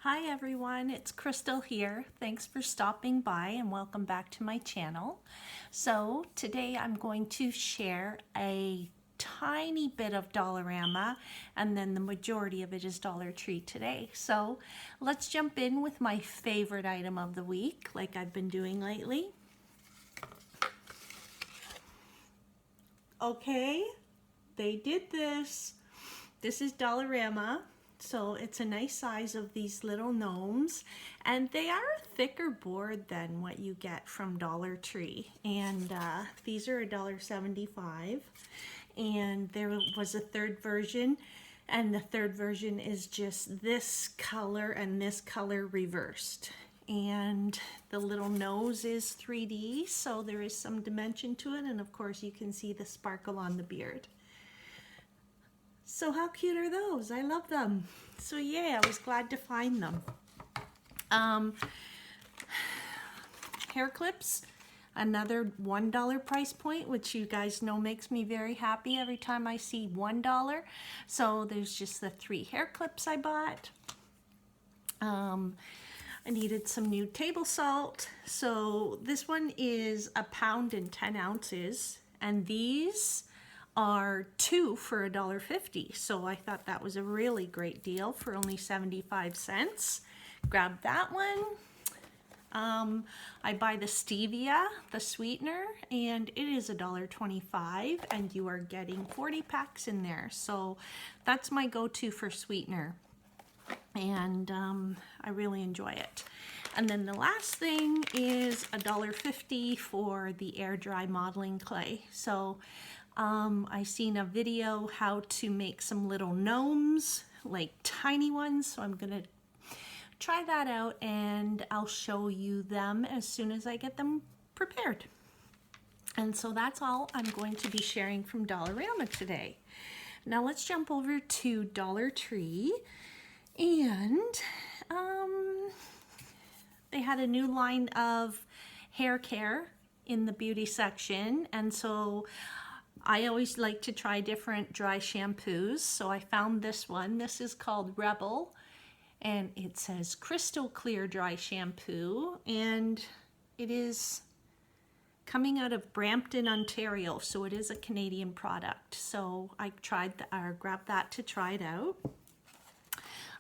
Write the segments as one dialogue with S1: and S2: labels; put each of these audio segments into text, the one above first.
S1: Hi everyone, it's Crystal here. Thanks for stopping by and welcome back to my channel. So today I'm going to share a tiny bit of Dollarama and then the majority of it is Dollar Tree today. So let's jump in with my favorite item of the week like I've been doing lately. Okay, they did this. This is Dollarama. So it's a nice size of these little gnomes, and they are a thicker board than what you get from Dollar Tree. And these are $1.75. And there was a third version, and the third version is just this color and this color reversed. And the little nose is 3D, so there is some dimension to it, and of course you can see the sparkle on the beard. So how cute are those? I love them. So yeah, I was glad to find them. Hair clips, another $1 price point, which you guys know makes me very happy every time I see $1. So there's just the 3 hair clips I bought. I needed some new table salt. So this one is 1 pound and 10 ounces, and these are 2 for $1.50. So I thought that was a really great deal for only 75 cents. Grab that one. I buy the Stevia, the sweetener, and it is $1.25, and you are getting 40 packs in there. So that's my go-to for sweetener, and I really enjoy it. And then the last thing is $1.50 for the air dry modeling clay. So I seen a video how to make some little gnomes, like tiny ones, so I'm gonna try that out and I'll show you them as soon as I get them prepared. And so that's all I'm going to be sharing from Dollarama today. Now let's jump over to Dollar Tree, and they had a new line of hair care in the beauty section, and so I always like to try different dry shampoos, so I found this one. This is called Rebel, and it says crystal clear dry shampoo, and it is coming out of Brampton, Ontario, so it is a Canadian product. So I grabbed that to try it out.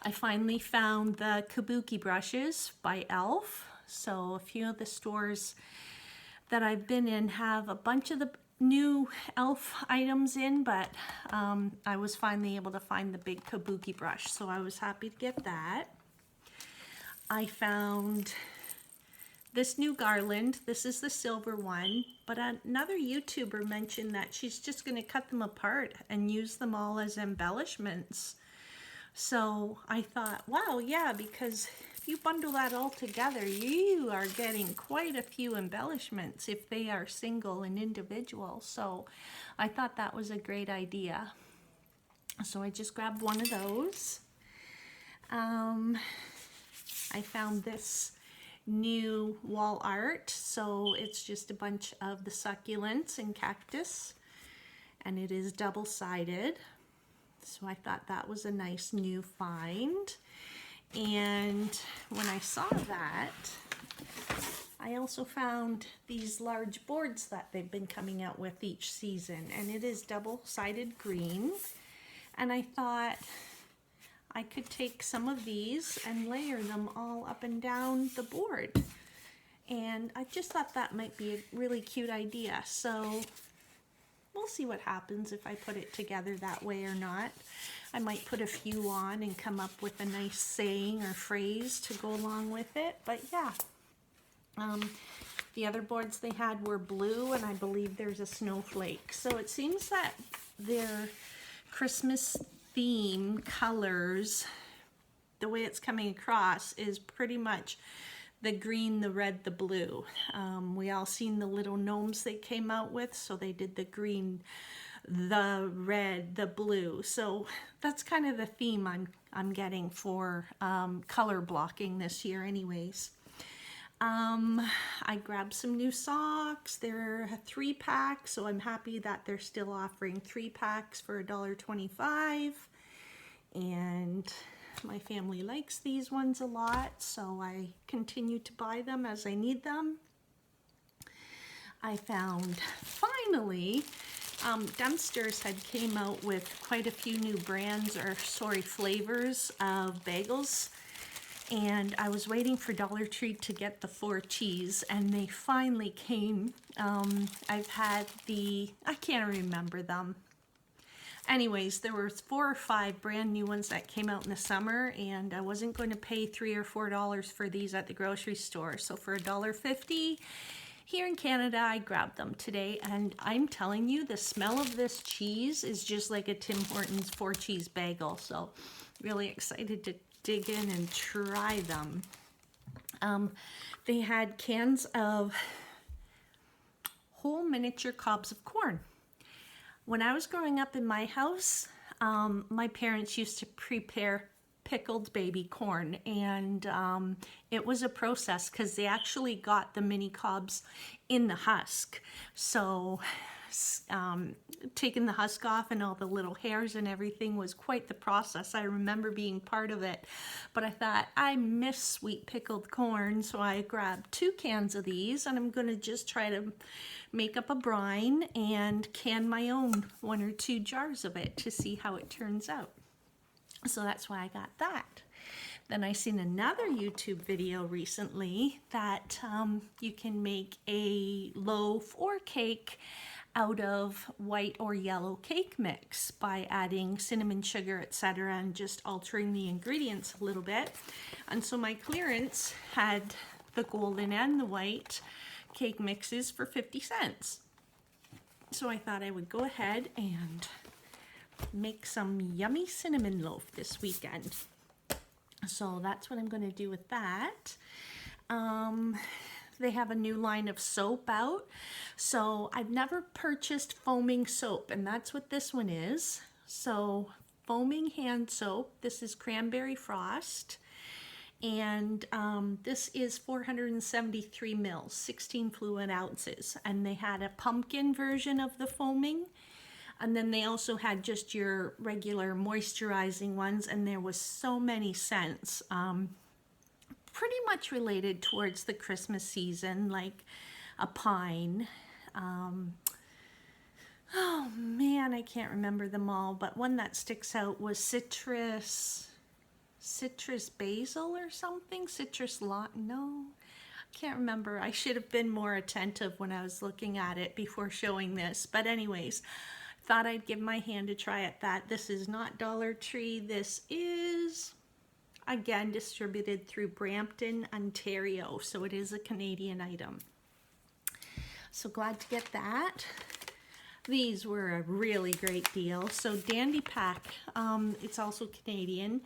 S1: I finally found the kabuki brushes by e.l.f. So a few of the stores that I've been in have a bunch of the new e.l.f. items in, but I was finally able to find the big kabuki brush, so I was happy to get that. I found this new garland. This is the silver one, but another YouTuber mentioned that she's just going to cut them apart and use them all as embellishments. So I thought, wow, yeah, because if you bundle that all together, you are getting quite a few embellishments if they are single and individual. So I thought that was a great idea. So I just grabbed one of those. I found this new wall art. So it's just a bunch of the succulents and cactus, and it is double-sided. So I thought that was a nice new find. And when I saw that, I also found these large boards that they've been coming out with each season, and it is double-sided green. And I thought I could take some of these and layer them all up and down the board. And I just thought that might be a really cute idea. So we'll see what happens if I put it together that way or not. I might put a few on and come up with a nice saying or phrase to go along with it. But yeah, the other boards they had were blue, and I believe there's a snowflake. So it seems that their Christmas theme colors, the way it's coming across, is pretty much the green, the red, the blue. We all seen the little gnomes they came out with, so they did the green, the red, the blue. So that's kind of the theme I'm getting for color blocking this year anyways. I grabbed some new socks. They're a 3-pack, so I'm happy that they're still offering 3 packs for $1.25. And My family likes these ones a lot, so I continue to buy them as I need them. I found, finally, Dempster's had came out with quite a few new brands, or sorry, flavors of bagels. And I was waiting for Dollar Tree to get the 4 cheese, and they finally came. I've had I can't remember them. Anyways, there were 4 or 5 brand new ones that came out in the summer, and I wasn't going to pay $3 or $4 for these at the grocery store. So for $1.50 here in Canada, I grabbed them today, and I'm telling you, the smell of this cheese is just like a Tim Hortons 4 cheese bagel. So really excited to dig in and try them. They had cans of whole miniature cobs of corn. When I was growing up in my house, my parents used to prepare pickled baby corn, and it was a process because they actually got the mini cobs in the husk. So taking the husk off and all the little hairs and everything was quite the process. I remember being part of it, but I thought I miss sweet pickled corn, so I grabbed 2 cans of these, and I'm going to just try to make up a brine and can my own 1 or 2 jars of it to see how it turns out. So that's why I got that. Then I seen another YouTube video recently that you can make a loaf or cake out of white or yellow cake mix by adding cinnamon, sugar, etc., and just altering the ingredients a little bit. And so my clearance had the golden and the white cake mixes for 50 cents. So I thought I would go ahead and make some yummy cinnamon loaf this weekend. So that's what I'm going to do with that. They have a new line of soap out. So I've never purchased foaming soap, and that's what this one is. So foaming hand soap. This is cranberry frost. And this is 473 mils, 16 fluid ounces. And they had a pumpkin version of the foaming. And then they also had just your regular moisturizing ones, and there was so many scents. Pretty much related towards the Christmas season, like a pine. Oh man, I can't remember them all, but one that sticks out was citrus basil or something, no, I can't remember. I should have been more attentive when I was looking at it before showing this, but anyways, thought I'd give my hand a try at that. This is not Dollar Tree. This is, again, distributed through Brampton, Ontario, so it is a Canadian item. So glad to get that. These were a really great deal. So Dandy Pack, it's also Canadian,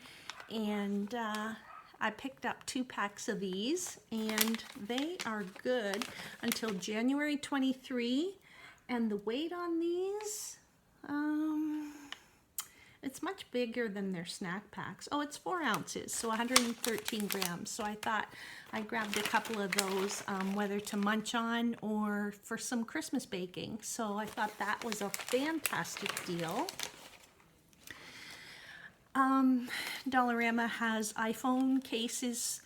S1: and I picked up 2 packs of these, and they are good until January 23, and the weight on these, it's much bigger than their snack packs. Oh, it's 4 ounces, so 113 grams. So I thought I grabbed a couple of those, whether to munch on or for some Christmas baking. So I thought that was a fantastic deal. Dollarama has iPhone cases,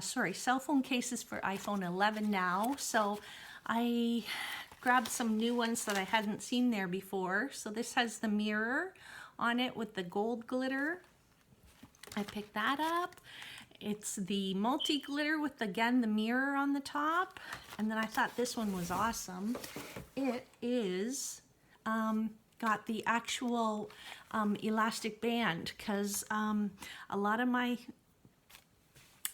S1: cell phone cases for iPhone 11 now. So I grabbed some new ones that I hadn't seen there before. So this has the mirror on it with the gold glitter. I picked that up. It's the multi-glitter with, again, the mirror on the top. And then I thought this one was awesome. It is got the actual elastic band, because a lot of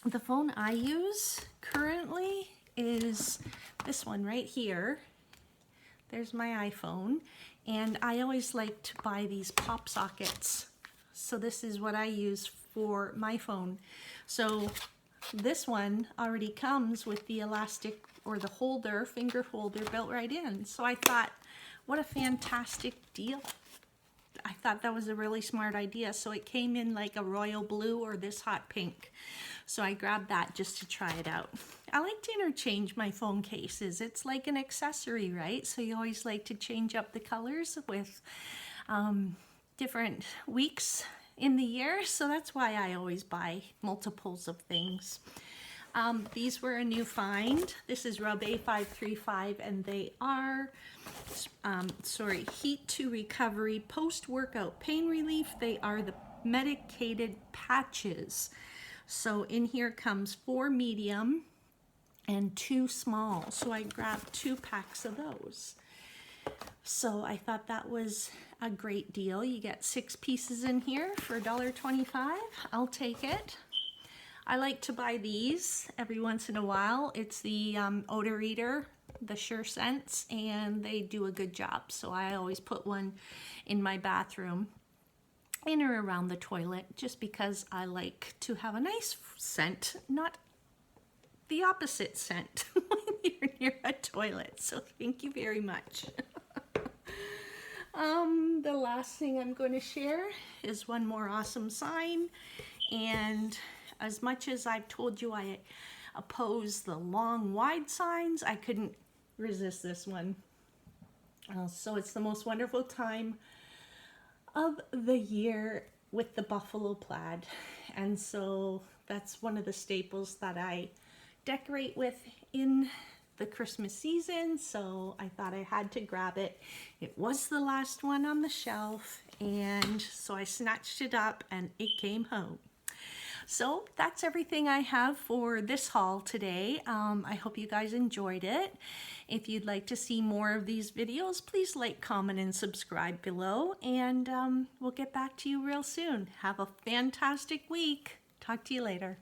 S1: the phone I use currently is this one right here. There's my iPhone, and I always like to buy these pop sockets. So this is what I use for my phone. So this one already comes with the elastic, or the holder, finger holder, built right in. So I thought, what a fantastic deal. I thought that was a really smart idea. So it came in like a royal blue or this hot pink. So I grabbed that just to try it out. I like to interchange my phone cases. It's like an accessory, right? So you always like to change up the colors with different weeks in the year, so that's why I always buy multiples of things. These were a new find. This is Rub A535, and they are, heat to recovery, post-workout pain relief. They are the medicated patches. So in here comes 4 medium and 2 small. So I grabbed 2 packs of those. So I thought that was a great deal. You get 6 pieces in here for $1.25. I'll take it. I like to buy these every once in a while. It's the odor eater, the Sure Scents, and they do a good job. So I always put one in my bathroom, in or around the toilet, just because I like to have a nice scent, not the opposite scent when you're near a toilet. So thank you very much. The last thing I'm going to share is one more awesome sign, and as much as I've told you I oppose the long, wide signs, I couldn't resist this one. So it's the most wonderful time of the year with the buffalo plaid. And so that's one of the staples that I decorate with in the Christmas season. So I thought I had to grab it. It was the last one on the shelf, and so I snatched it up and it came home. So that's everything I have for this haul today. I hope you guys enjoyed it. If you'd like to see more of these videos, please like, comment, and subscribe below. And we'll get back to you real soon. Have a fantastic week. Talk to you later.